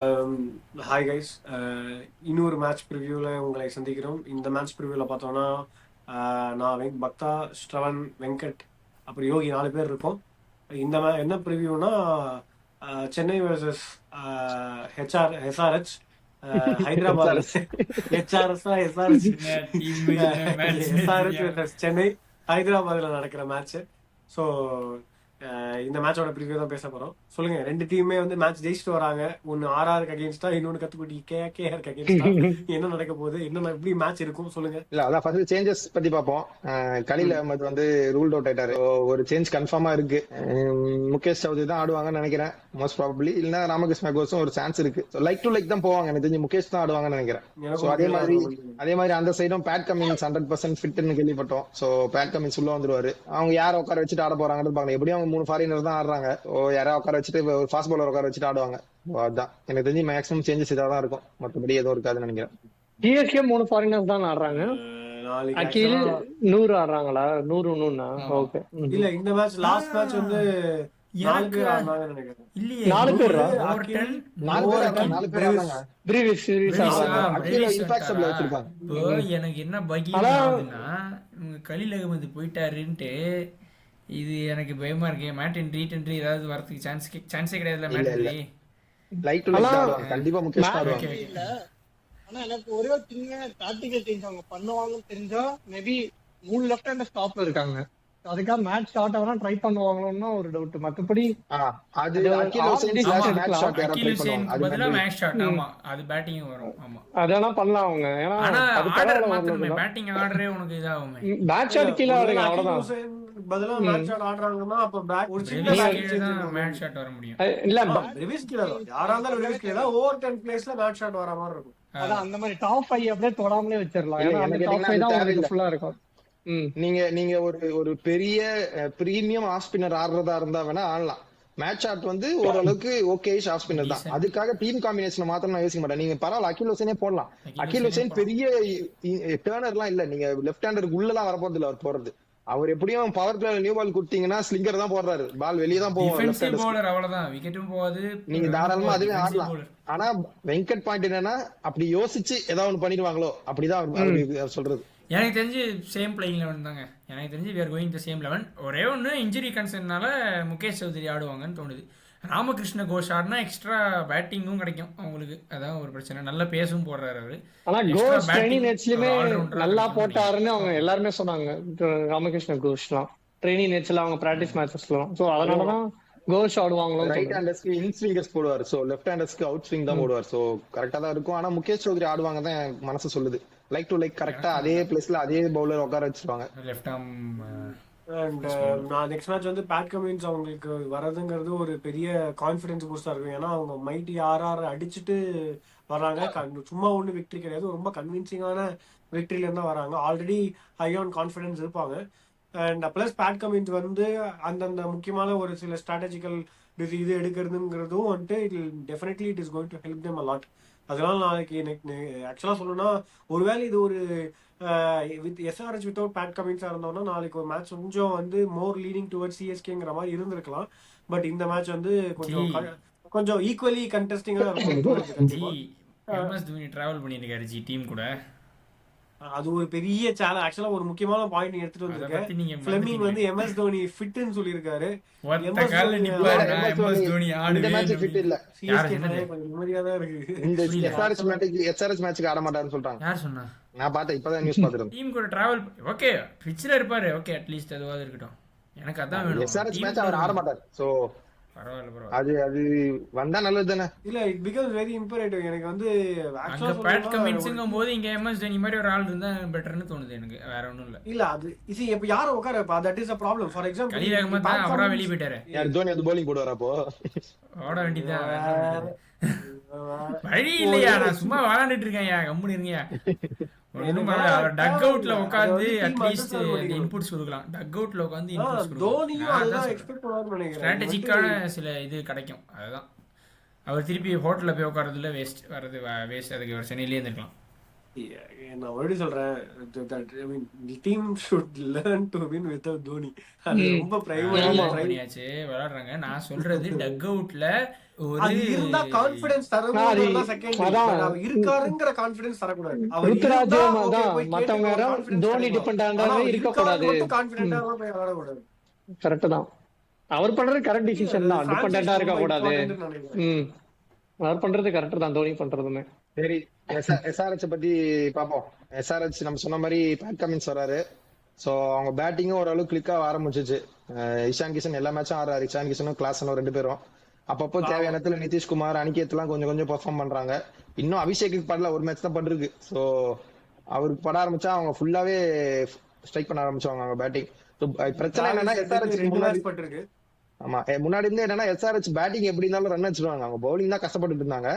Hi guys. இன்னொரு match ப்ரிவ்யூவில் உங்களை சந்திக்கிறோம். இந்த மேட்ச் ப்ரிவ்யூவில் பார்த்தோன்னா நான் பக்தா, ஸ்ரவன், வெங்கட் அப்புறம் யோகி 4 பேர் இருக்கோம். இந்த என்ன ப்ரிவ்யூனா சென்னை வர்சஸ் எஸ்ஆர்ஹெச், ஹைதராபாத். ஹெச்ஆர்எஸ்ஆ எஸ்ஆர்ஹெச், எஸ்ஆர்ஹெச் வர்சஸ் சென்னை ஹைதராபாத்தில் நடக்கிற மேட்ச்சு. ஸோ இந்த மேட்சோட ப்ரிவியூ தான் பேச போறோம். சொல்லுங்க, ரெண்டு டீமுமே வந்து மேட்ச் ஜெயிச்சுட்டு வராங்க. ஒன்னு ஆர்ஆருக்கு அகேன்ஸ்டா, இன்னொன்னு கத்துக்குட்டி கேஆருக்கு அகேன்ஸ்டா. என்ன நடக்க போகுது, என்ன எப்படி மேட்ச் இருக்கும் சொல்லுங்க. இல்ல அதான் ஃபர்ஸ்ட் சேஞ்சஸ் பத்தி பாப்போம். கலீல் அஹமத் வந்து ரூல்ட் அவுட் ஆயிட்டாரு. ஒரு சேஞ்ச் கன்ஃபார்மா இருக்கு. முகேஷ் சௌத்ரி தான் ஆடுவாங்கன்னு நினைக்கிறேன் மோஸ்ட் ப்ராபபிளி. இல்லனா ராமகிருஷ்ணா கோஸும் ஒரு சான்ஸ் இருக்கு. லைக் டு லைக் தான் போவாங்க. எனக்கு தெரிஞ்சு முகேஷ் தான் ஆடுவாங்கன்னு நினைக்கிறேன். சோ அதே மாதிரி அந்த சைடும் பேட் கமின்ஸ் 100% ஃபிட்னு கேள்விப்பட்டோம். சோ பேட் கமின்ஸ் உள்ள வந்துருவாரு. அவங்க யார உட்கார வச்சுட்டு ஆட போறாங்கன்னு பாக்கலாம். எப்படியும் அவங்க 3 ஃபாரினர் தான் ஆடுறாங்க. யாரா உட்கார வச்சுட்டு ஒரு ஃபாஸ்ட் பாலர் உட்கார வச்சுட்டு ஆடுவாங்க. அதான் எனக்கு தெரிஞ்சு மேக்ஸிமம் சேஞ்சஸ் இதான் இருக்கும். மற்றபடி எதுவும் இருக்காதுன்னு நினைக்கிறேன். சிஎஸ்கே 3 ஃபாரினர்ஸ் தான் ஆடுறாங்க. அகில் 100 ஆடுறாங்களா? 100 ஓகே. இல்ல இந்த மேட்ச் லாஸ்ட் மேட்ச் வந்து 4 பேர் ஆடுனாங்கன்னு நினைக்கிறேன். இல்லையே 4 பேர் எனக்கு என்ன பகிர்னா கலீல் அகமது போயிட்டாருன்ட்டு இது எனக்கு பயமா இருக்கு. மேட் என்ட்ரி ஏதாவது வரதுக்கு சான்ஸே கிடையாதுல. மேட் கண்டிப்பா முகேஷ் ஆடுவாங்க. ஆனா எனக்கு ஒரே ஒரு சின்ன டாக்டிக்கல் சேஞ்ச் அவங்க பண்ணுவாங்கன்னு தெரிஞ்சா மேபி 3 லெஃப்ட் ஹேண்ட் ஸ்டாப்ல இருக்காங்க. அதுக்காக மேட்ச் ஸ்டார்ட் ஆனா ட்ரை பண்ணுவாங்களோன்னா ஒரு டவுட். மத்தபடி அது பேட்டிங் வரும். ஆமா அதெல்லாம் பண்ணலாம் அவங்க. ஏன்னா பேட்டிங் ஆர்டரே உனக்கு இதாகும். பேட் ஷாட் கீழ ஆடுங்க அவ்வளவுதான். பதிலா மேட்ச் ஷாட் ஆடுறாங்கன்னா அப்ப பேக் ஒரு சின்ன மேட்ச் ஷாட் வர முடியும். இல்ல ரிவர்ஸ் கீழ யாரா இருந்தாலும் ரிவர்ஸ் கீழ ஓவர் 10 பிளேஸ்ல மேட்ச் ஷாட் வர மாதிரி இருக்கும். அதான் அந்த மாதிரி டாப் 5 அப்படியே தொடாமலே வச்சிரலாம். ஏன்னா அந்த டாப் 5 தான் உங்களுக்கு ஃபுல்லா இருக்கும். நீங்க ஒரு பெரிய பிரீமியம் ஆஃப் ஸ்பின்னர் ஆடுறதா இருந்தா வேணா ஆடலாம். மேட்ச் ஷாட் வந்து ஓரளவுக்கு ஓகே ஆஃப் ஸ்பின்னர் தான். அதுக்காக டீம் காம்பினேஷன் மாத்திரம் நான் யோசிக்க மாட்டேன். நீங்க பரவாயில்ல அகில் ஹுசைனே போடலாம். அகில் ஹுசைன் பெரிய டேர்னர்லாம் இல்ல. நீங்க லெஃப்ட் ஹேண்டருக்கு உள்ளலாம் வரப்போறது இல்ல அவர் போறது. அவர் எப்படியும் பவர் பிளேயர் நியூ பால் கொடுத்தீங்கன்னா ஸ்லிங்கர் தான் போடுறாரு. பால் வெளியே தான் போகும். நீங்க தாராளமா அதுவே ஆடலாம். ஆனா வெங்கட் பாயிண்ட் என்னன்னா அப்படி யோசிச்சு ஏதாவது ஒண்ணு பண்ணிடுவாங்களோ அப்படிதான் சொல்றது. எனக்கு தெரிஞ்சு சேம் பிளேயிங் 11 தாங்க. எனக்கு தெரிஞ்சு we are going the same 11. ஒரே ஒன்று இன்ஜுரி கன்சர்னால முகேஷ் சௌத்ரி ஆடுவாங்கன்னு தோணுது. ராமகிருஷ்ண கோஷ் ஆடினா எக்ஸ்ட்ரா பேட்டிங்கும் கிடைக்கும் அவங்களுக்கு. அதான் ஒரு பிரச்சனை. நல்ல பேஸும் போடுறாரு அவரு. ஆனா கோஷ் ட்ரெயினிங் மேட்ச்லயுமே நல்லா போட்டாருன்னு அவங்க எல்லாருமே சொன்னாங்க. ராமகிருஷ்ண கோஷ்லாம் ட்ரெயினிங் மேட்ச்ல அவங்க பிராக்டிஸ் மேட்சஸ்லாம். சோ அதனாலதான் கோஷ் ஆடுவாங்களோ. ரைட் ஹேண்டர்ஸ்க்கு இன் ஸ்விங்கர்ஸ் போடுவார். சோ லெஃப்ட் ஹேண்டர்ஸ்க்கு அவுட் ஸ்விங் தான் போடுவார். சோ கரெக்டா தான் இருக்கும். ஆனா முகேஷ் சௌத்ரி ஆடுவாங்க தான் எனக்கு மனசு சொல்லுது. லைக் டு லைக் கரெக்டா அதே பிளேஸ்ல அதே பவுலர் உட்கார வச்சிருவாங்க. லெஃப்ட் ஆர்ம் அண்ட் நான் நெக்ஸ்ட் மேட்ச் வந்து பேட் கமின்ஸ் அவங்களுக்கு வரதுங்கிறது ஒரு பெரிய கான்ஃபிடன்ஸ் பூஸ்டா இருக்கும். ஏன்னா அவங்க மைட்டி ஆர்ஆர் அடிச்சுட்டு வராங்க. சும்மா ஒண்ணு விக்டரி கிடையாது, ரொம்ப கன்வின்சிங்கான விக்டரில இருந்தா வராங்க. ஆல்ரெடி ஹை ஆன் கான்ஃபிடன்ஸ் இருப்பாங்க. அண்ட் பிளஸ் பேட் கமின்ஸ் வந்து அந்தந்த முக்கியமான ஒரு சில ஸ்ட்ராட்டஜிக்கல் இது எடுக்கிறதுங்கிறதும் வந்துட்டு definitely it is going to help them a lot. அதனால நாளைக்கு எனக்கு ஆக்சுவலாக சொல்லணும்னா ஒருவேளை இது ஒரு வித் எஸ்ஆர்ஹெச் வித்தவுட் பேட் கமின்ஸாக இருந்தோம்னா நாளைக்கு ஒரு மேட்ச் கொஞ்சம் வந்து மோர் லீடிங் டுவர்ட்ஸ் சிஎஸ்கேங்கிற மாதிரி இருந்திருக்கலாம். பட் இந்த மேட்ச் வந்து கொஞ்சம் ஈக்குவலி கண்டெஸ்டிங்காக இருக்கும். MS தோனி டிராவல் பண்ணியிருக்காரு டீம் கூட. அது ஒரு பெரிய சேலஞ்ச். ஆக்சுவலா ஒரு முக்கியமான பாயிண்ட் எடுத்துட்டு வந்திருக்கேன். ஃபிளெமிங் வந்து MS தோனி ஃபிட்னு சொல்லிருக்காரு. எஸ்ஆர்எச் மேட்ச்க்கு ஆட மாட்டாருன்னு சொல்றாங்க. யார் சொன்னா? நான் பார்த்தேன், இப்பதான் நியூஸ் பாத்துறேன். டீம் கூட டிராவல் ஓகே பிட்ச்ல இருப்பாரு. ஓகே அட்லீஸ்ட் அதுவாது இருக்கட்டும். எனக்கு அதான் வேணும். எஸ்ஆர்எச் மேட்ச் அவர் ஆட மாட்டார். சோ அது வந்தா நல்லது தானே. இல்ல இட் பிகம்ஸ் வெரி இம்பரேட்டிவ். எனக்கு வந்து அங்க பேட் கமின்ஸ்ங்கும் போது இங்க MS தோனி மாதிரி ஒரு ஆள் இருந்தா பெட்டர்னு தோணுது எனக்கு. வேற ஒண்ணும் இல்ல. இல்ல அது இது இப்ப யார உட்காரப்பா, that is a problem. For example Khaleel Ahmed அவரா வெளிய போயிட்டாரு. யார் தோனி வந்து bowling போடுவாரா? அப்போ ஓட வேண்டியதா வழி இல்லையா? நான் சும்மா விளையாண்டுட்டு இருக்கேன். கம்முனு இருங்கயா. அவர் டக் அவுட்ல உட்கார்ந்து அட்லீஸ்ட் இன்புட்ஸ் கொடுக்கலாம். டக் அவுட்ல உட்கார்ந்து இன்புட்ஸ் கொடுக்கலாம். ஸ்ட்ராட்டஜிக்கான சில இது கிடைக்கும். அதுதான் அவர் திருப்பி ஹோட்டல்ல போய் உட்கார்றதுல வேஸ்ட் வர்றது வேஸ்ட். அதுக்கு அவர் சென்னையிலேயே இருந்திருக்கலாம். நான் மறுபடி சொல்றேன், team should learn to win without Dhoni. அது ரொம்ப பிரைவேட் விளையாடுறாங்க. நான் சொல்றது டக் அவுட்ல ஒரு அது இருந்தா கான்பிடன்ஸ் தரணும் செகண்ட், அவர் இருக்காருங்கிற கான்பிடன்ஸ் தரக்கூடாது. அவர் ருத்துராஜ் இருந்தா okay, தான் போய் மத்தவங்க கேட்டுட்டு யாரும் confidence தோனி கிடைக்கும். டிபெண்ட் ஆனா ஆனதாவே அவர் இருக்க இருக்காரு கூடாது. மட்டும் கான்பிடென்ட்டா போய் விளையாடக்கூடாது. கரெக்ட் தான், அவர் பண்றது கரெக்ட் டிசிஷன் தான். டிபெண்டா இருக்க கூடாது. அவர் பண்றது கரெக்ட் தான், தோனி பண்றதுமே. சரி, எஸ்ஆர்எச் பத்தி பாப்போம். எஸ்ஆர்எச் நம்ம சொன்ன மாதிரி பேட் கமின்ஸ் வராரு. சோ அவங்க பேட்டிங்கும் ஓரளவு கிளிக்கா ஆரம்பிச்சிச்சு. இஷான் கிஷன் எல்லா மேட்சும் ஆடுறாரு. இஷான் கிஷனும் கிளாஸனும் 2 பேரும் அப்பப்போ தேவையான இடத்துல நிதிஷ்குமார், அனிகேத் எல்லாம் கொஞ்சம் கொஞ்சம் பெர்ஃபார்ம் பண்றாங்க. இன்னும் அபிஷேக்கு படல, ஒரு மேட்ச் தான் பட்டிருக்கு. சோ அவருக்கு பட ஆரம்பிச்சா அவங்க ஃபுல்லாவே ஸ்ட்ரைக் பண்ண ஆரம்பிச்சாங்க அவங்க பேட்டிங். பிரச்சனை என்னன்னா எஸ்ஆர்எச் முன்னாடி பட்டிருக்கு. ஆமா, முன்னாடி இருந்து என்னன்னா எஸ்ஆர்எச் பேட்டிங் எப்படி இருந்தாலும் ரன் அடிச்சிருவாங்க. அவங்க பவுலிங் தான் கஷ்டப்பட்டு இருந்தாங்க.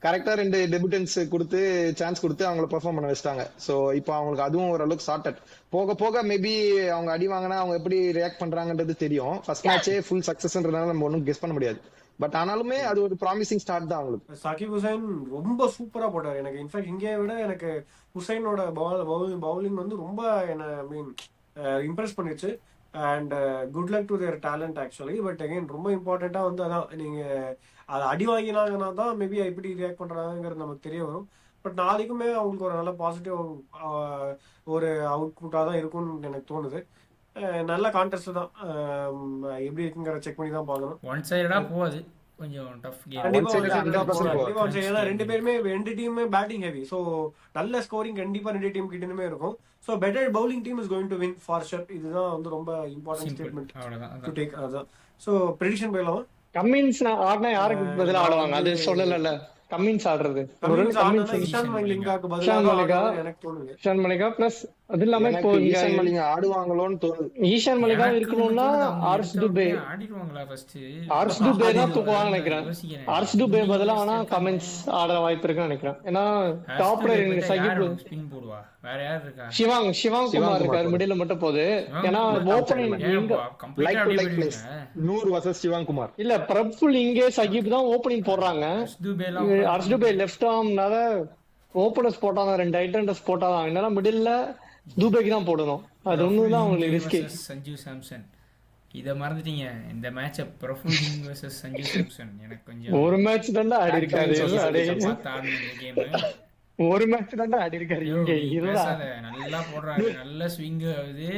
கரெக்டா 2 டெபியூட்டன்ஸ் கொடுத்து சான்ஸ் கொடுத்து அவங்கள பெர்ஃபார்ம் பண்ண வச்சிட்டாங்க. சோ இப்போ அவங்களுக்கு அதுவும் ஓரளவுக்கு சார்ட்டட். போக போக மேபி அவங்க அடி வாங்கினா அவங்க எப்படி ரியாக்ட் பண்றாங்கன்றது தெரியும். ஃபர்ஸ்ட் மேட்சே ஃபுல் சக்சஸ்ன்றதுனால நம்ம ஒன்றும் கெஸ் பண்ண முடியாது. பட் ஆனாலுமே அது ஒரு ப்ராமிசிங் ஸ்டார்ட் தான் அவங்களுக்கு. சகிப் ஹுசைன் ரொம்ப சூப்பரா போட்டார். எனக்கு இன்ஃபேக்ட் இங்கே விட எனக்கு ஹுசைனோட பவுலிங் வந்து ரொம்ப என்ன மீன் இம்ப்ரெஸ் பண்ணிருச்சு. And good luck to their talent actually. But again ரொம்ப இம்பார்ட்டண்டா வந்து அதான், நீங்க அதை அடி வாங்கினாங்கன்னா தான் மேபி எப்படி ரியாக்ட் பண்றாங்கிறது நமக்கு தெரிய வரும். பட் நாளைக்குமே அவங்களுக்கு ஒரு நல்ல பாசிட்டிவ் ஒரு அவுட்புட்டா தான் இருக்கும்னு எனக்கு தோணுது. நல்ல கான்டெஸ்ட் தான், எப்படி இருக்குங்கிற செக் பண்ணி தான் பார்க்கணும். ஒன் சைடா போகுது, கொஞ்சம் டஃப் கேம். கண்டிப்பா One side 100% கண்டிப்பா. ஏன்னா ரெண்டு டீமுமே பேட்டிங் ஹெவி. ஸோ நல்ல ஸ்கோரிங் கண்டிப்பா 2 டீம் கிட்டயுமே இருக்கும். So better bowling team is going to win for sure. இதுதான் வந்து ரொம்ப இம்பார்ட்டன்ட் ஸ்டேட்மெண்ட் டு டேக். அதான். ஸோ ப்ரெடிக்ஷன் போயிடலாம். கம்மின்ஸ் ஆடினா யாருக்கு பதிலா ஆடுவாங்க அது சொல்லல. கம்மின்ஸ் ஆடுறது இஷான் மலிங்காக்கு இஷான் மலிங்கா, பதிலா எனக்கு தோணுது. இஷான் மலிகா பிளஸ் அது இல்லாம இப்போ எனக்கு ஈஷான் மலிங்க ஆடுவாங்களோன்னு தோணுது. ஈஷான் மலிகா இருக்கணும்னா ஆர்ஸ் டுபே, ஆடிடுவாங்களா ஃபர்ஸ்ட்? ஆர்ஸ் டுபே தான் தூக்குவாங்க நினைக்கிறேன். ஆர்ஸ் டுபே பதிலா ஆனா கமெண்ட்ஸ் ஆட வாய்ப்பு இருக்குன்னு நினைக்கிறேன். ஏன்னா டாப்ல இருக்கு சகிப், ஸ்பின் போடுவா. வேற யார் இருக்கா? சிவாங் குமார் இருக்காரு மிடில்ல மட்டும் போகுது. ஏன்னா opening like to like plays 100 versus Shivang Kumar. இல்ல பிரபுல் இங்கே சகிப் தான் ஓப்பனிங் போடுறாங்க. ஆர்ஸ் டுபே லெஃப்ட் ஆர்ம்னால ஓப்பனர்ஸ் போட்டாதான் 2 ஐட்டன்ஸ் போட்டாதான். என்னன்னா மிடில்ல தூபேக்கு தான் போடணும். அது ஒண்ணுதான் உங்களுக்கு ரிஸ்கி. சஞ்சு சாம்சன் இத மறந்துட்டீங்க. இந்த மேட்ச பிரஃபுல் வெர்சஸ் சஞ்சு சாம்சன் எனக்கு கொஞ்சம் ஒரு மேட்ச் தான் ஆடி இருக்காரு. ஒரு மேட்ச் தான் ஆடி இருக்காரு. இங்க நல்லா போடுறாரு, நல்ல ஸ்விங் ஆகுது.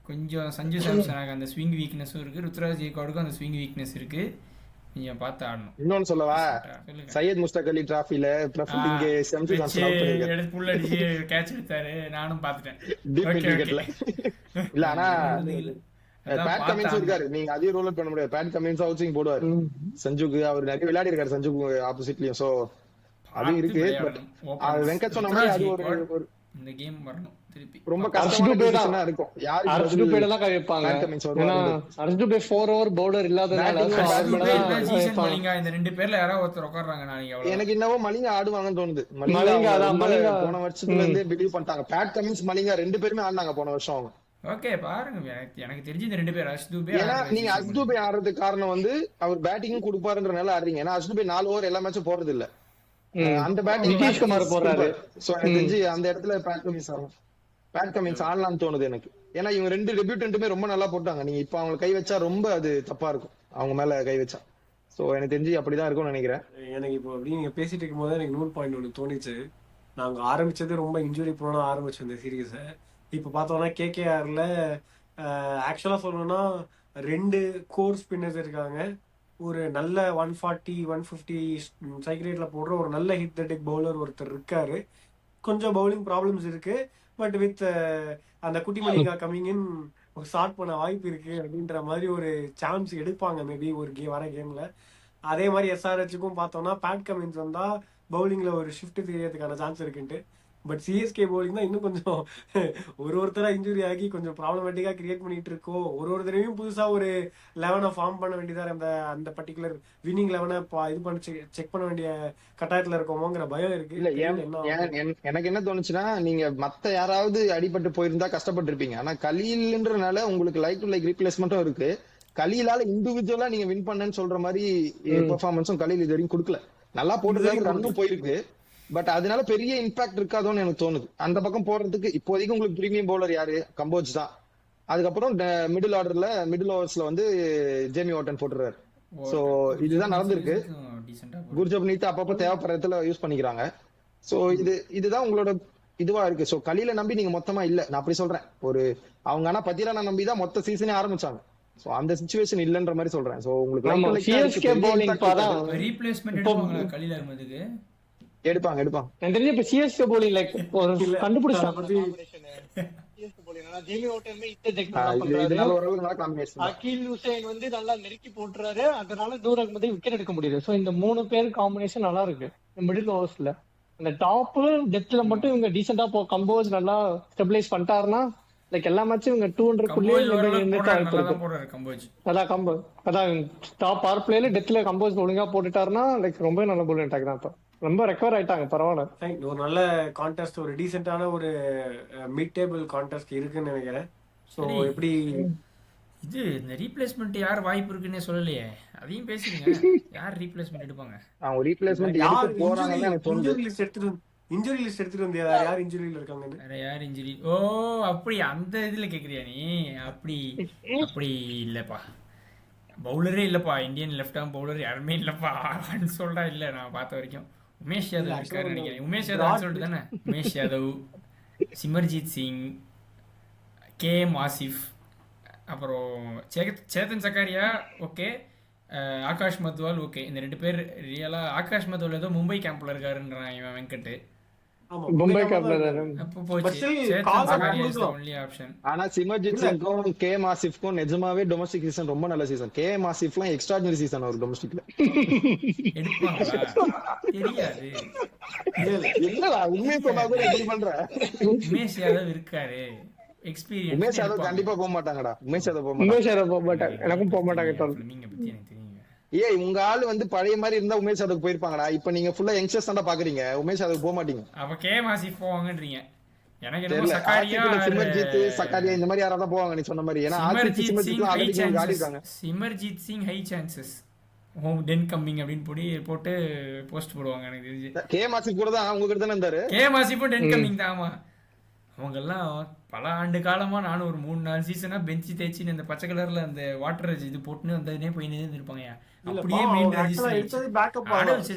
கொஞ்சம் சஞ்சு சாம்சனுக்கு அந்த ஸ்விங் வீக்னஸும் இருக்கு, ருத்ராஜ் ஜெய்கோடுக்கும் அந்த ஸ்விங் வீக்னஸ் இருக்கு. கொஞ்சம் பார்த்து ஆடணும். இன்னொன்னு சொல்லவா, சையத் முஸ்தாக் அலி டிராஃபில பிரஃபுல் இங்கே சஞ்சு சாம்சன் அவுட் பண்ணிருக்காரு. புல் அடிச்சு கேட்ச் எடுத்தாரு, நானும் பார்த்துட்டேன். டீப் விக்கெட்ல இல்ல. ஆனா பேட் கமின்ஸ் இருக்காரு, நீங்க அதே ரோல் பண்ண முடியாது. பேட் கமின்ஸ் ஹவுசிங் போடுவாரு சஞ்சுக்கு. அவர் நிறைய விளையாடி இருக்காரு சஞ்சுக்கு ஆப்போசிட்லயும். சோ அது இருக்கு. பட் வெங்கட் சொன்ன மாதிரி அது ஒரு இந்த கேம் வரணும் திருப்பி. ரொம்ப கஷ்டமான பொசிஷனா இருக்கும். யாரு அர்ஷ் டுபே தான் கைப்பாங்க. ஏன்னா அர்ஷ் டுபே 4 ஓவர் பவுலர் இல்லாதனால இந்த 2 பேர்ல யாராவது ஒருத்தர் உட்கார்றாங்க. நாளைக்கு எனக்கு என்னவோ மலிங்கா ஆடுவாங்கன்னு தோணுது. மலிங்கா போன வருஷத்துல இருந்து பிலீவ் பண்ணிட்டாங்க. பேட் கமின்ஸ் மலிங்கா 2 பேருமே ஆடினாங்க போன வருஷம் அவங்க. ஓகே பாருங்க, எனக்கு தெரிஞ்சு இந்த 2 பேர் அர்ஷ் டுபே. ஏன்னா நீங்க அர்ஷ் டுபே ஆடுறதுக்கு காரணம் வந்து அவர் பேட்டிங்கும் கொடுப்பாருன்றனால ஆடுறீங்க. ஏன்னா அர்ஷ் டுபே 4 ஓவர் எல்லா மேட்சும் போறது இல்ல. அந்த பேட்டிங் நிதிஷ்குமார் போறாரு. சோ எனக்கு தெரிஞ்சு அந்த இடத்துல பேட் கமின்ஸ் ஆடலாம்னு தோணுது எனக்கு. ஏன்னா இவங்க 2 டெபியூட்டன்ட்டுமே ரொம்ப நல்லா போட்டாங்க. நீங்க இப்ப அவங்க கை வச்சா ரொம்ப அது தப்பா இருக்கும், அவங்க மேல கை வச்சா. சோ எனக்கு தெரிஞ்சு அப்படிதான் இருக்கும்னு நினைக்கிறேன். எனக்கு இப்போ அப்படி நீங்க பேசிட்டு இருக்கும் போது எனக்கு 100 பாயிண்ட் ஒன்று தோணிச்சு. நாங்க ஆரம்பிச்சது ரொம்ப இன்ஜுரி ப்ரோனா ஆரம்பிச்சோம் இந்த சீரீஸை. இப்ப பார்த்தோம்னா கேகேஆர்ல ஆக்சுவலா சொல்லணும்னா 2 கோர் ஸ்பின்னர்ஸ் இருக்காங்க. ஒரு நல்ல 140 150 ஸ்ட்ரைக் ரேட்ல போடுற ஒரு நல்ல ஹிட் பவுலர் ஒருத்தர் இருக்காரு. கொஞ்சம் பவுலிங் ப்ராப்ளம்ஸ் இருக்கு. பட் வித் அந்த குட்டி மலிங்கா கம்மிங் இன் ஒரு ஸ்டார்ட் பண்ண வாய்ப்பு இருக்கு அப்படின்ற மாதிரி ஒரு சான்ஸ் எடுப்பாங்க மேபி ஒரு வர கேம்ல. அதே மாதிரி எஸ்ஆர்ஹெச்சுக்கும் பார்த்தோம்னா பேட் கமின்ஸ் வந்தா பவுலிங்ல ஒரு ஷிஃப்ட் தெரியறதுக்கான சான்ஸ் இருக்குன்ட்டு. பட் சிஎஸ்கே பவுலிங் தான் இன்னும் கொஞ்சம் ஒருத்தரா இன்ஜுரி ஆகி கொஞ்சம் ப்ராப்ளமேட்டிக்கா கிரியேட் பண்ணிட்டு இருக்கோம். ஒரு தடவையும் புதுசா ஒரு 11 ஃபார்ம் பண்ண வேண்டியதா அந்த பர்டிகுலர் வின்னிங் 11 இது பண்ணி செக் பண்ண வேண்டிய கட்டாயத்துல இருக்கோமோங்கிற பயம் இருக்கு. இல்ல எனக்கு என்ன தோணுச்சுன்னா, நீங்க மத்த யாராவது அடிபட்டு போயிருந்தா கஷ்டப்பட்டு இருப்பீங்க. ஆனா கலீல்ன்றனால உங்களுக்கு லைக் டு லைக் ரீப்ளேஸ்மெண்ட்டும் இருக்கு. கலீலால இண்டிவிஜுவலா நீங்க வின் பண்ணேன்னு சொல்ற மாதிரி பெர்ஃபார்மன்ஸும் கலீல் இது வரைக்கும் கொடுக்கல. நல்லா போட்டு ரன்னும் போயிருக்கு. பட் அதனால பெரிய இம்பாக்ட் இருக்காதோன்னு எனக்கு தோணுது. அந்த பக்கம் போறதுக்கு இப்போதைக்கு உங்களுக்கு பிரீமியம் பவுலர் யாரு? கம்போஜ் தான். அதுக்கப்புறம் மிடில் ஓவர்ஸ்ல வந்து ஜேமி வாட்டன் போட்டுறாரு. சோ இதுதான் நடந்திருக்கு. டீசெண்டா குர்ஜப்னீத் அப்பப்போ தேவைப்படுற இடத்துல யூஸ் பண்ணிக்கிறாங்க. சோ இதுதான் உங்களோட இதுவா இருக்கு. சோ கலில நம்பி நீங்க மொத்தமா இல்ல, நான் அப்படி சொல்றேன். ஒரு அவங்க ஆனா பத்திரான நம்பி தான் மொத்த சீசனே ஆரம்பிச்சாங்க. சோ அந்த சிச்சுவேஷன் இல்லன்ற மாதிரி சொல்றேன். சோ உங்களுக்கு ஆமா, CSK bowling பாரா ரீப்ளேஸ்மென்ட் எடுப்பாங்களா கலில அஹ்மதுக்கு? எடுப்பாங்க. எனக்கு தெரிஞ்சு இப்ப CSK bowling லைக் ஒரு கண்டுபிடிச்சாங்க. CSK bowling ஜேமி ஓட்டர்மே இந்த டெக்னிக் பண்றாரு. இதனால ஓரளவுக்கு நல்லா காம்பினேஷன். அகில் ஹுசைன் வந்து நல்லா நெருக்கி போட்டுறாரு, அதனால நூர் அஹ்மதை விக்கெட் எடுக்க முடியுது. சோ இந்த 3 பேர் காம்பினேஷன் நல்லா இருக்கு மிடில் ஓவர்ஸ்ல. அந்த டாப் டெப்த்ல மட்டும் இவங்க டீசெண்டா கம்போஸ் நல்லா ஸ்டெபிலைஸ் பண்ணிட்டாருன்னா லைக் எல்லா மேட்சும் இவங்க 200 குள்ளே போடுறாரு கம்போஸ். அதான் டாப் பவர் பிளேல டெத்ல கம்போஸ் ஒழுங்கா போட்டுட்டாருன்னா லைக் ரொம்ப நல்ல bowling attack தான். இப்ப ரொம்ப ரெக்கவர் ஆயிட்டாங்க, பரவாயில்ல. ஒரு நல்ல கான்டெஸ்ட், ஒரு டீசென்ட்டான ஒரு மிட் டேபிள் கான்டெஸ்ட் இருக்குன்னு நினைக்கிறேன். ஸோ எப்படி இது இந்த ரீப்ளேஸ்மெண்ட் யார் வாய்ப்பு இருக்குன்னே சொல்லலையே, அதையும் பேசுறீங்க. யார் ரீப்ளேஸ்மெண்ட் எடுப்பாங்க? அவங்க ரீப்ளேஸ்மெண்ட் யார் எடுத்து போறாங்கன்னு எனக்கு தோணுது. இன்ஜுரி லிஸ்ட் எடுத்துட்டு வந்தியா? யார் இன்ஜுரியில இருக்காங்கன்னு? வேற யார் இன்ஜுரி? ஓ அப்படி அந்த இதுல கேக்குறியா நீ? அப்படி இல்லப்பா, பவுலரே இல்லப்பா, இந்தியன் லெஃப்ட் ஆர்ம் பவுலர் யாருமே இல்லப்பா சொல்றா. இல்ல நான் பார்த்த வரைக்கும் உமேஷ் யாதவ் இருக்காரு நினைக்கிறேன். உமேஷ் யாதவ் சொல்லிட்டு தானே? உமேஷ் யாதவ், சிமர்ஜித் சிங், KM ஆசிஃப், அப்புறம் சேத்தன் சக்காரியா ஓகே, ஆகாஷ் மத்வால் ஓகே. இந்த 2 பேர் ரியலா. ஆகாஷ் மத்வால் ஏதோ மும்பை கேம்ப்ல இருக்காருன்றான் இவன் வெங்கட். மும்பை கேப்ல அப்போ போச்சு. Chetan Sakariya is the only option. ஆனா சிமர்ஜித் சிங்கும் KM ஆசிஃப்க்கும் நிஜமாவே டொமஸ்டிக் சீசன் ரொம்ப நல்ல சீசன். KM ஆசிஃப்லாம் எக்ஸ்ட்ராடினரி சீசன் ஒரு டொமஸ்டிக்ல. எடுப்பாங்களா தெரியாது. இல்லடா உண்மையை சொன்னாதான் எப்படி பண்ற? உமேஷ் யாதவ் இருக்காரு, எக்ஸ்பீரியன்ஸ். உமேஷ் யாதவ் கண்டிப்பா போக மாட்டாங்கடா. உமேஷ் யாதவ் போக மாட்டாங்க. எனக்கும் போக மாட்டாங்க. நீங்க பத்தி எனக்கு தெரியுங்க. ஏய் உங்க ஆளு வந்து பழைய மாதிரி இருந்தா உமேஷ் யாதவ் போயிருப்பாங்கடா. இப்ப நீங்க ஃபுல்லா யங்ஸ்டர்ஸ் தான் பாக்குறீங்க, உமேஷ் யாதவ் போக மாட்டீங்க. அப்ப KM ஆசிஃப் போவாங்கன்றீங்க. எனக்கு என்னமோ சக்காரியா சிமர்ஜித் சக்காரியா இந்த மாதிரி யாராவது போவாங்க நீ சொன்ன மாதிரி. ஏன்னா சிமர்ஜித் ஆடி இருக்காங்க. Simarjeet Singh high chances home ten coming அப்படின்னு போட்டு போஸ்ட் போடுவாங்க. எனக்கு தெரிஞ்சு KM ஆசிஃப் கூட தான் அவங்க கிட்ட தானே இருந்தாரு. KM ஆசிஃபும் டென் கம்மிங் தான். ஆமா, அவங்க எல்லாம் பல ஆண்டு காலமா நானும் ஒரு 3-4 சீசனா பெஞ்சி தேய்ச்சி இந்த பச்சை கலர்ல அந்த வாட்டர் இது போட்டுன்னு வந்ததுனே போய் நின்று இருப்பாங்க. அப்படியே மெயின் எடுத்தது பேக்கப்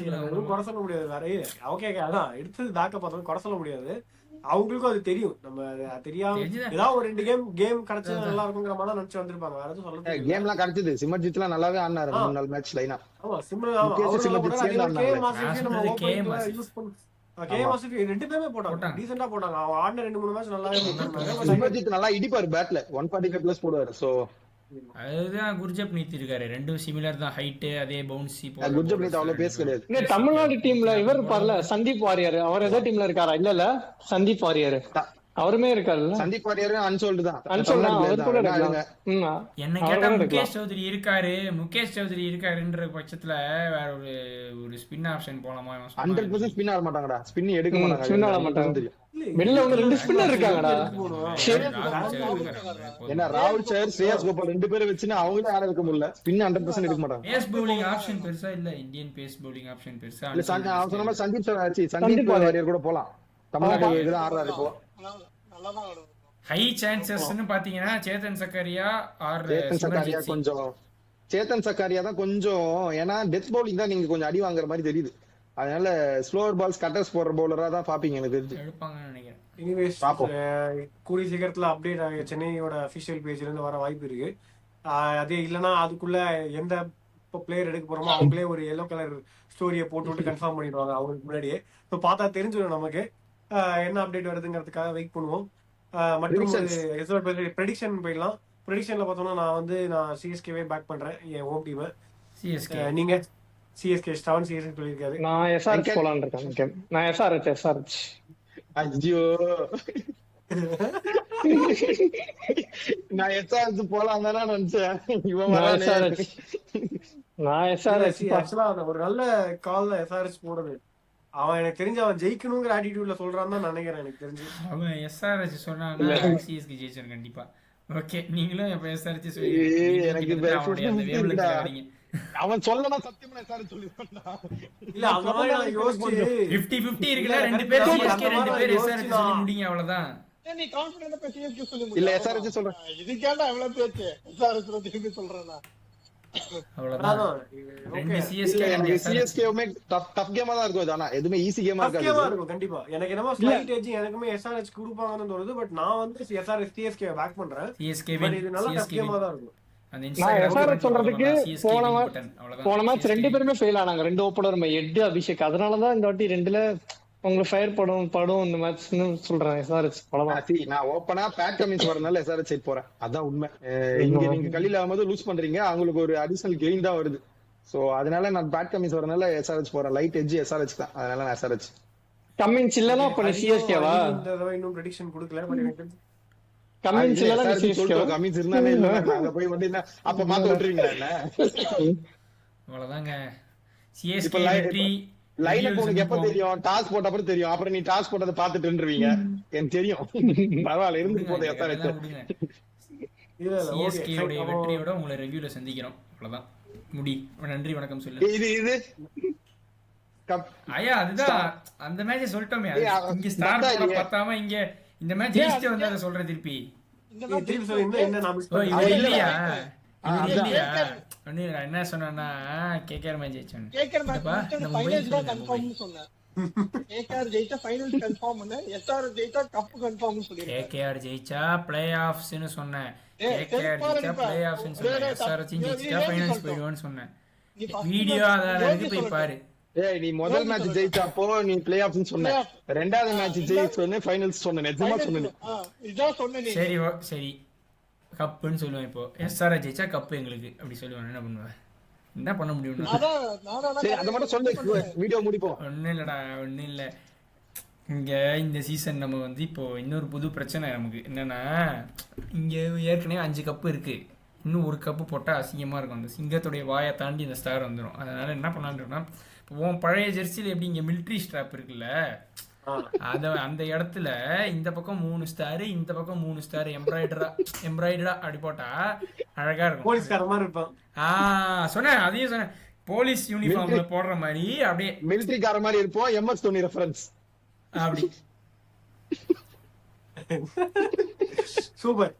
குறை சொல்ல முடியாது. வேற ஓகே அதான் எடுத்தது பேக்கப் பார்த்தா குறை சொல்ல முடியாது. அவங்களுக்கும் அது தெரியும். நம்ம தெரியாம ஏதாவது ஒரு 2 கேம் கிடைச்சது நல்லா இருக்குங்கிற மாதிரி நினைச்சு வந்திருப்பாங்க. வேற எதுவும் சொல்ல கேம் எல்லாம் கிடைச்சது. சிமர்ஜித் எல்லாம் நல்லாவே ஆடினாரு 3-4 மேட்ச் லைனா. ஆமா சிம்ரன் ரெண்டு பேருமே போட்டாங்க, டீசென்ட்டா போட்டாங்க. அவன் ஆடின 2-3 மேட்ச் நல்லாவே போட்டாங்க. சிமர்ஜித் நல்லா இடிப்பாரு பேட்ல, 145+ போடுவாரு. சோ அதுதான் குர்ஜப்னீத் இருக்காரு, ரெண்டும் சிமிலர் தான், ஹைட் அதே பவுன்சி. குர்ஜப்னீத் அவ்வளவு பேஸ் கிடையாது. தமிழ்நாடு டீம்ல இவர் இருப்பார்ல சந்தீப் வாரியர், அவர் ஏதோ டீம்ல இருக்காரா? இல்ல சந்தீப் வாரியர் அவருமே இருக்காருல்ல. சந்தீப் வாரியர் அன்சோல்டு தான். என்ன கேட்டா முகேஷ் சௌத்ரி இருக்காரு. முகேஷ் சௌத்ரி இருக்காருன்ற பட்சத்துல வேற ஒரு ஸ்பின் ஆப்ஷன் போலாமா? 100% ஸ்பின் ஆட மாட்டாங்கடா. ஸ்பின் எடுக்க மாட்டாங்க. வெளில வந்து 2 ஸ்பின்னர் இருக்காங்கடா. ஏன்னா ராகுல் சஹர், ஸ்ரேயஸ் கோபால் 2 பேரை வச்சுனா அவங்களே ஆட வைக்க முடியல. ஸ்பின் 100% எடுக்க மாட்டாங்க. பேஸ் பவுலிங் ஆப்ஷன் பெருசா இல்ல, இந்தியன் பேஸ் பவுலிங் ஆப்ஷன் பெருசா இல்ல. அவன் சொன்ன மாதிரி சந்தீப் வாரியர் கூட போலாம். தமிழ்நாடு இதுதான் ஆடுறாரு இப்போ. ஹை சான்சஸ்னு பாத்தீங்கன்னா சேத்தன் சக்காரியா ஆர் சேத்தன் சக்காரியா தான் கொஞ்சம். ஏன்னா டெத் பவுலிங் தான் நீங்க கொஞ்சம் அடி வாங்குற மாதிரி தெரியுது. அதனால ஸ்லோவர் பால்ஸ் கட்டர்ஸ் போடுற பவுலரா தான் பாப்பீங்க எனக்கு தெரிஞ்சு. எடுப்பாங்கன்னு நினைக்கிறேன். எனிவேஸ் கூடிய சீக்கிரத்துல அப்டேட் ஆகிய சென்னையோட அபிஷியல் பேஜ்ல இருந்து வர வாய்ப்பு இருக்கு. அதே இல்லைன்னா அதுக்குள்ள எந்த பிளேயர் எடுக்க போறோமோ அவங்களே ஒரு எல்லோ கலர் ஸ்டோரியை போட்டு கன்ஃபார்ம் பண்ணிடுவாங்க அவங்களுக்கு முன்னாடியே. இப்போ பார்த்தா தெரிஞ்சிடும் நமக்கு என்ன அப்டேட் வருதுங்கிறதுக்காக வெயிட் பண்ணுவோம். மற்றும் ப்ரெடிக்ஷன் போயிடலாம். ப்ரெடிக்ஷன்ல பார்த்தோம்னா நான் சிஎஸ்கேவே பேக் பண்றேன், என் ஹோம் டீம். சிஎஸ்கே நீங்க? சிஎஸ்கே ஸ்டாவன் சிஎஸ்கே சொல்லியிருக்காரு. நான் எஸ்ஆர்எச் போலான்னு இருக்கேன். நான் எஸ்ஆர்எச். ஐயோ நான் எஸ்ஆர்எச் போலாம் தானே நினைச்சேன். நான் எஸ்ஆர்எச் ஆக்சுவலா ஒரு நல்ல கால் தான் எஸ்ஆர்எச் போடுறது. அவன் எனக்கு தெரிஞ்சு அவன் ஜெயிக்கணுங்கிற ஆட்டிடியூட்ல சொல்றான்னு தான் நினைக்கிறேன். எனக்கு தெரிஞ்சு அவன் எஸ்ஆர்எச் சொன்னான்னா சிஎஸ்கே ஜெயிச்சிரும் கண்டிப்பா. ஓகே, நீங்களும் இப்ப எஸ்ஆர்எச் சொல்லுங்க. அவன் சொல்லணும் சத்தியமா எஸ்ஆர்எச் சொல்லிருக்கான். இல்ல அந்த மாதிரி நான் யோசிச்சு 50-50 இருக்குல, 2 பேர் சிஎஸ்கே 2 பேர் எஸ்ஆர்எச் சொல்லி முடிங்க, அவ்வளவுதான். நீ கான்ஃபிடென்ட்டா சிஎஸ்கே சொல்லி முடிங்க. இல்ல எஸ்ஆர்எச் சொல்றேன். இதுக்கேண்டா எவ்வளவு பேச்சு? எஸ்ஆர்எச் திருப்பி சொல்றேன்னா அவ்வளவுதான். ரெண்டு சிஎஸ்கே எனக்கு சிஎஸ்கேவுமே டஃப் கேமா தான் இருக்கும். ஆனா எதுவுமே ஈஸி கேமா இருக்காது. இருக்கும் கண்டிப்பா. எனக்கு என்னமோ ஸ்லைட் எட்ஜ் எனக்குமே எஸ்ஆர்எச் கொடுப்பாங்கன்னு தோணுது. பட் நான் வந்து எஸ்ஆர்எச் சிஎஸ்கே பேக் பண்றேன். சிஎஸ்கே பட் இது நல்லா டஃப் கேமா தான் இருக்கும். நான் எஸ்ஆர்எச் சொல்றதுக்கு போன மேட்ச் ரெண்டு பேருமே ஃபெயில் ஆனாங்க. ரெண்டு ஓப்பனர் எட் அபிஷேக். அதனாலதான் இந்த வாட்டி ரெண்டுல உங்களுக்கு ஃபயர் படும் இந்த மேட்ச்னு சொல்றேன். எஸ்ஆர்எச் அவ்வளவுதான். நான் ஓப்பனா பேட் கமின்ஸ் வரனால எஸ்ஆர்எச் சைட் போறேன். அதான் உண்மை. இங்க நீங்க கலில ஆகும்போது லூஸ் பண்றீங்க, அவங்களுக்கு ஒரு அடிஷனல் கெயின் தான் வருது. சோ அதனால நான் பேட் கமின்ஸ் வரனால எஸ்ஆர்எச் போறேன். லைட் எட்ஜ் எஸ்ஆர்எச் தான், அதனால நான் எஸ்ஆர்எச். கமின்ஸ் இல்லனா அப்ப நீ சிஎஸ்கேவா? இந்த தடவை இன்னும் ப்ரெடிக்ஷன் கொடுக்கல. பட் எனக்கு கமின்ஸ் இல்லனா நீ சிஎஸ்கே. கமின்ஸ் இருந்தானே இல்ல, நாங்க போய் வந்து அப்ப மாத்த விட்டுறீங்களா என்ன? அவ்வளவுதாங்க. சிஎஸ்கே வெற்றி லைனப் உங்களுக்கு எப்ப தெரியும்? டாஸ் போட்ட அப்புறம் தெரியும். அப்புறம் நீ டாஸ் போட்டதை பாத்துட்டு இருந்துருவீங்க. எனக்கு தெரியும். பரவாயில்ல, இருந்து போது எஸ்ஆர்எச். சிஎஸ்கே உடைய வெற்றியோட உங்களை ரிவ்யூல சந்திக்கிறோம். அவ்வளவுதான். முடி. நன்றி வணக்கம் சொல்லு. இது ஐயா அதுதான் அந்த மேட்ச் சொல்லிட்டோமே. இங்க ஸ்டார்ட் பண்ண பார்த்தாம இங்க இந்த மேட்ச் ஜெயிச்சிட்டு வந்தா அத சொல்றேன் திருப்பி. திருப்பி சொல்ல என்ன நான் மிஸ் இது இல்லையா? இது இல்லையா? என்ன சொன்னா கேகேஆர் மேட்ச் ஜெயிச்சோம். கேகேஆர் மேட்ச் ஃபைனல்ஸ் தான் கன்ஃபார்ம்னு சொன்னேன். கேகேஆர் ஜெயிச்சா ஃபைனல்ஸ் கன்ஃபார்ம் பண்ண, எஸ்ஆர்எச் ஜெயிச்சா கப் கன்ஃபார்ம்னு சொல்லிருக்கேன். கேகேஆர் ஜெயிச்சா ப்ளே ஆஃப்ஸ்னு சொன்னேன். கேகேஆர் ஜெயிச்சா ப்ளே ஆஃப்ஸ்னு சொன்னேன். எஸ்ஆர்எச் ஜெயிச்சா ஃபைனல்ஸ் போய்டுவான்னு சொன்னேன். வீடியோ அத போய் பாரு. ஏய், நீ முதல் மேட்ச் ஜெயிச்சப்போ நீ ப்ளே ஆஃப்னு சொன்ன. ரெண்டாவது மேட்ச் ஜெயிச்சோனே ஃபைனல்ஸ் சொன்ன. நிஜமா சொன்னேன். இதான் சொன்னேன். சரி சரி கப்புன்னு சொல்லுவேன். இப்போ எஸ்ஆர்எச் ஜெயிச்சா கப்பு எங்களுக்கு அப்படி சொல்லுவேன். என்ன பண்ணுவேன்? என்ன பண்ண முடியும்? சரி அத மட்டும் சொல்லு, வீடியோ முடிப்போம். ஒண்ணும் இல்லடா, ஒண்ணும் இல்ல. இங்க இந்த சீசன் நம்ம வந்து இப்போ இன்னொரு புது பிரச்சனை நமக்கு என்னன்னா, இங்க ஏற்கனவே 5 கப்பு இருக்கு. இன்னும் ஒரு கப்பு போட்டா அசிங்கமா இருக்கும். அந்த சிங்கத்துடைய வாயை தாண்டி இந்த ஸ்டார் வந்துடும். அதனால என்ன பண்ணலான்றோம்னா, உன் பழைய ஜெர்சியில எப்படி இங்க மிலிட்ரி ஸ்ட்ராப் இருக்குல்ல, அந்த இடத்துல இந்த பக்கம் 3 ஸ்டார், இந்த பக்கம் 3 ஸ்டார் எம்ப்ராய்டரா அப்படி போட்டா அழகா இருக்கும். போலீஸ்கார மாதிரி இருப்பான். சொன்னேன், அதையும் சொன்னேன். போலீஸ் யூனிஃபார்ம்ல போடுற மாதிரி அப்படியே மிலிட்டரி கார மாதிரி இருப்போம். MS தோனி ரெஃபரன்ஸ் அப்படி. சூப்பர்.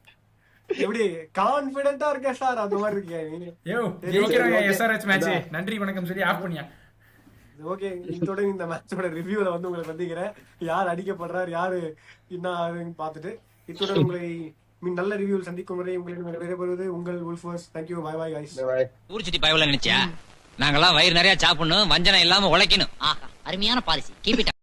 எப்படி கான்ஃபிடென்ட்டா இருக்க சார்? அந்த மாதிரி இருக்கீங்க. யோ ஜெயிக்கறாங்க எஸ்ஆர்எச் மேட்ச். நன்றி வணக்கம் சொல்லி ஆஃப் பண்ணியா. ஓகே, இதோட இந்த மேட்சோட ரிவ்யூல வந்து உங்களை சந்திக்கிறேன். யார் அடிக்கப்படுறாரு, யாரு என்ன ஆகுதுன்னு பார்த்துட்டு இதோட உங்களை நல்ல ரிவ்யூவில் சந்திக்கும் வரை உங்களுக்கு விடைபெறுவது உங்கள் உல்ஃபர்ஸ். Thank you, bye bye guys. ஊர் சுத்தி பயவல நினைச்சா நாங்கெல்லாம் வயிறு நிறைய சாப்பிடணும், வஞ்சனம் இல்லாம உழைக்கணும். அருமையான பாலிசி. Keep it